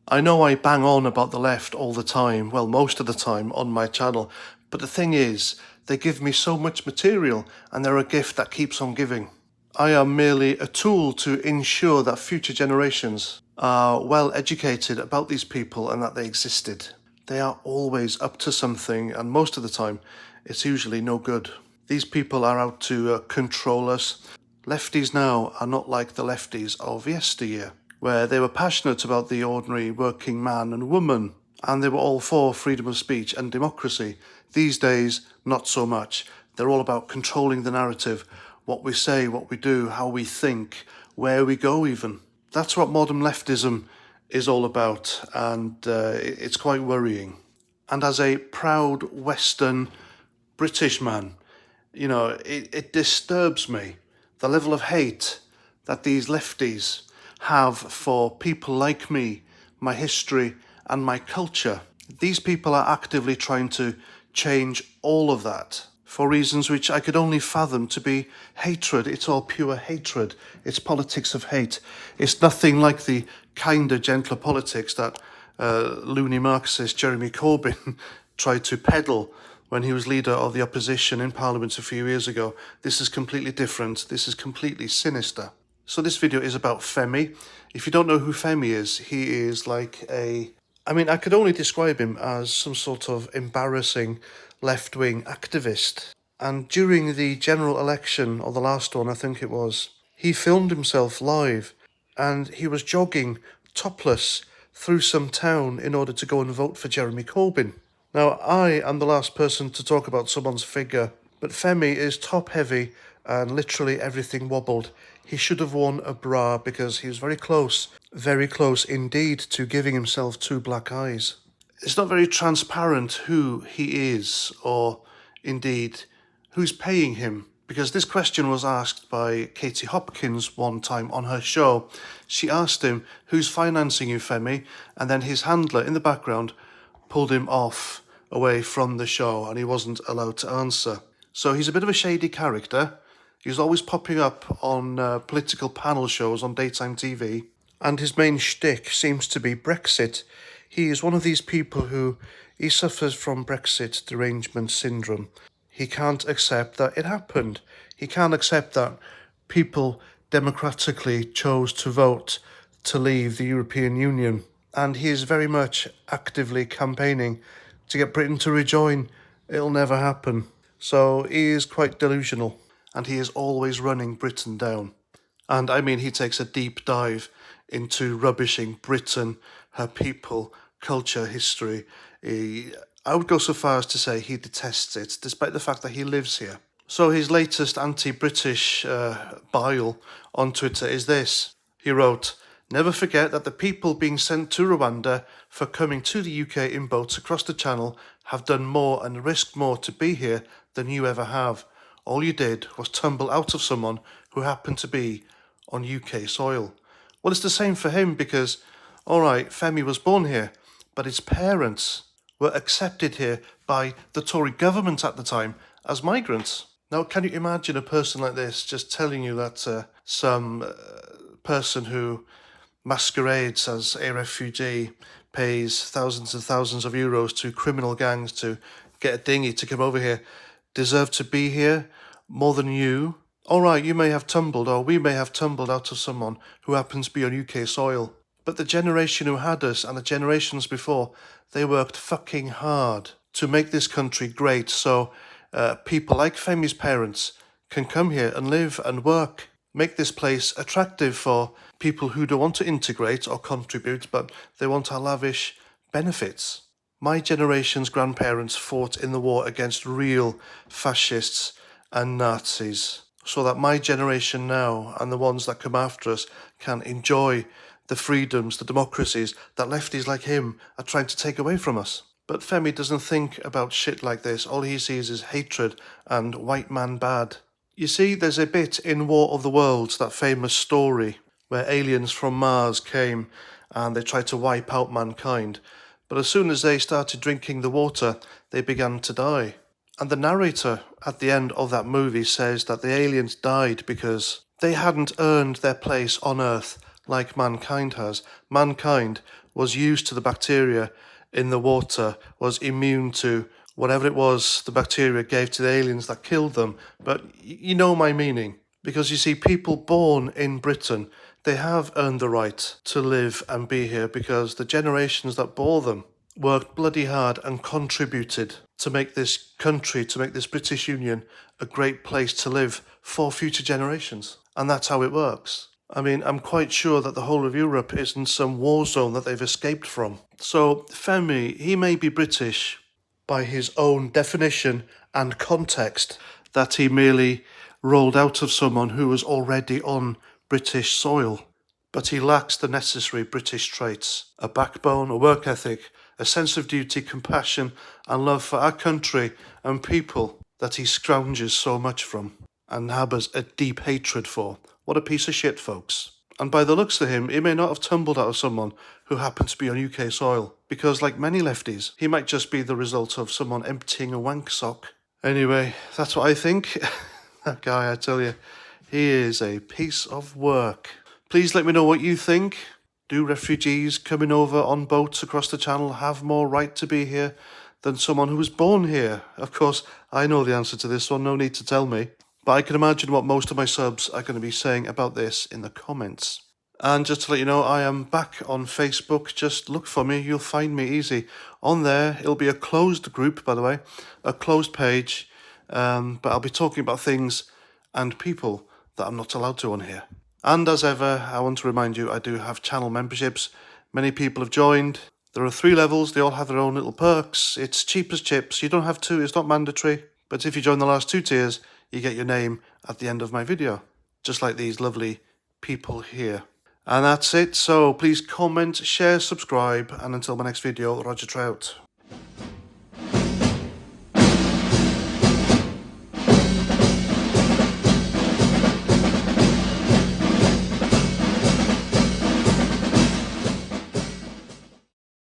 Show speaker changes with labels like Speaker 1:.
Speaker 1: I know I bang on about the left all the time, well, most of the time on my channel, but the thing is, they give me so much material and they're a gift that keeps on giving. I am merely a tool to ensure that future generations are well educated about these people and that they existed. They are always up to something, and most of the time, it's usually no good. These people are out to control us. Lefties now are not like the lefties of yesteryear, where they were passionate about the ordinary working man and woman, and they were all for freedom of speech and democracy. These days, not so much. They're all about controlling the narrative, what we say, what we do, how we think, where we go even. That's what modern leftism is all about, and it's quite worrying. And as a proud Western British man, it disturbs me, the level of hate that these lefties have for people like me, my history, and my culture. These people are actively trying to change all of that for reasons which I could only fathom to be hatred. It's all pure hatred. It's politics of hate. It's nothing like the kinder, gentler politics that loony Marxist Jeremy Corbyn tried to peddle when he was leader of the opposition in Parliament a few years ago. This is completely different. This is completely sinister. So this video is about Femi. If you don't know who Femi is, he is like I could only describe him as some sort of embarrassing left-wing activist. And during the general election, or the last one, I think it was, he filmed himself live and he was jogging topless through some town in order to go and vote for Jeremy Corbyn. Now, I am the last person to talk about someone's figure, but Femi is top-heavy and literally everything wobbled. He should have worn a bra because he was very close indeed to giving himself two black eyes. It's not very transparent who he is, or indeed who's paying him, because this question was asked by Katie Hopkins one time on her show. She asked him, "Who's financing you, Femi?" And then his handler in the background pulled him off away from the show, and he wasn't allowed to answer. So he's a bit of a shady character. He's always popping up on political panel shows on daytime TV, and his main shtick seems to be Brexit. He is one of these people who he suffers from Brexit derangement syndrome. He can't accept that it happened. He can't accept that people democratically chose to vote to leave the European Union. And he is very much actively campaigning to get Britain to rejoin. It'll never happen. So he is quite delusional, and he is always running Britain down. And he takes a deep dive into rubbishing Britain, her people, culture, history. I would go so far as to say he detests it, despite the fact that he lives here. So his latest anti-British bile on Twitter is this. He wrote, "Never forget that the people being sent to Rwanda for coming to the UK in boats across the Channel have done more and risked more to be here than you ever have. All you did was tumble out of someone who happened to be on UK soil." Well, it's the same for him because, all right, Femi was born here, but his parents were accepted here by the Tory government at the time as migrants. Now, can you imagine a person like this just telling you that some person who masquerades as a refugee pays thousands and thousands of euros to criminal gangs to get a dinghy to come over here, deserve to be here more than you? All right, you may have tumbled, or we may have tumbled out of someone who happens to be on UK soil. But the generation who had us and the generations before, they worked fucking hard to make this country great so people like Femi's parents can come here and live and work, make this place attractive for people who don't want to integrate or contribute, but they want our lavish benefits. My generation's grandparents fought in the war against real fascists and Nazis, so that my generation now and the ones that come after us can enjoy the freedoms, the democracies that lefties like him are trying to take away from us. But Femi doesn't think about shit like this. All he sees is hatred and white man bad. You see, there's a bit in War of the Worlds, that famous story, where aliens from Mars came and they tried to wipe out mankind. But as soon as they started drinking the water, they began to die. And the narrator at the end of that movie says that the aliens died because they hadn't earned their place on Earth like mankind has. Mankind was used to the bacteria in the water, was immune to whatever it was the bacteria gave to the aliens that killed them. But you know my meaning. Because you see, people born in Britain, they have earned the right to live and be here because the generations that bore them worked bloody hard and contributed to make this country, to make this British Union a great place to live for future generations. And that's how it works. I mean, I'm quite sure that the whole of Europe isn't some war zone that they've escaped from. So Femi, he may be British by his own definition and context, that he merely rolled out of someone who was already on British soil. But he lacks the necessary British traits: a backbone, a work ethic, a sense of duty, compassion, and love for our country and people that he scrounges so much from and harbours a deep hatred for. What a piece of shit, folks. And by the looks of him, he may not have tumbled out of someone who happened to be on UK soil, because like many lefties, he might just be the result of someone emptying a wank sock. Anyway, that's what I think. That guy, I tell you, he is a piece of work. Please let me know what you think. Do refugees coming over on boats across the channel have more right to be here than someone who was born here? Of course, I know the answer to this one, no need to tell me. But I can imagine what most of my subs are going to be saying about this in the comments. And just to let you know, I am back on Facebook. Just look for me, you'll find me easy. On there, it'll be a closed group, by the way, a closed page. But I'll be talking about things and people that I'm not allowed to on here. And as ever, I want to remind you, I do have channel memberships. Many people have joined. There are 3 levels. They all have their own little perks. It's cheap as chips. You don't have to. It's not mandatory. But if you join the last 2 tiers, you get your name at the end of my video. Just like these lovely people here. And that's it. So please comment, share, subscribe. And until my next video, Roger Trout.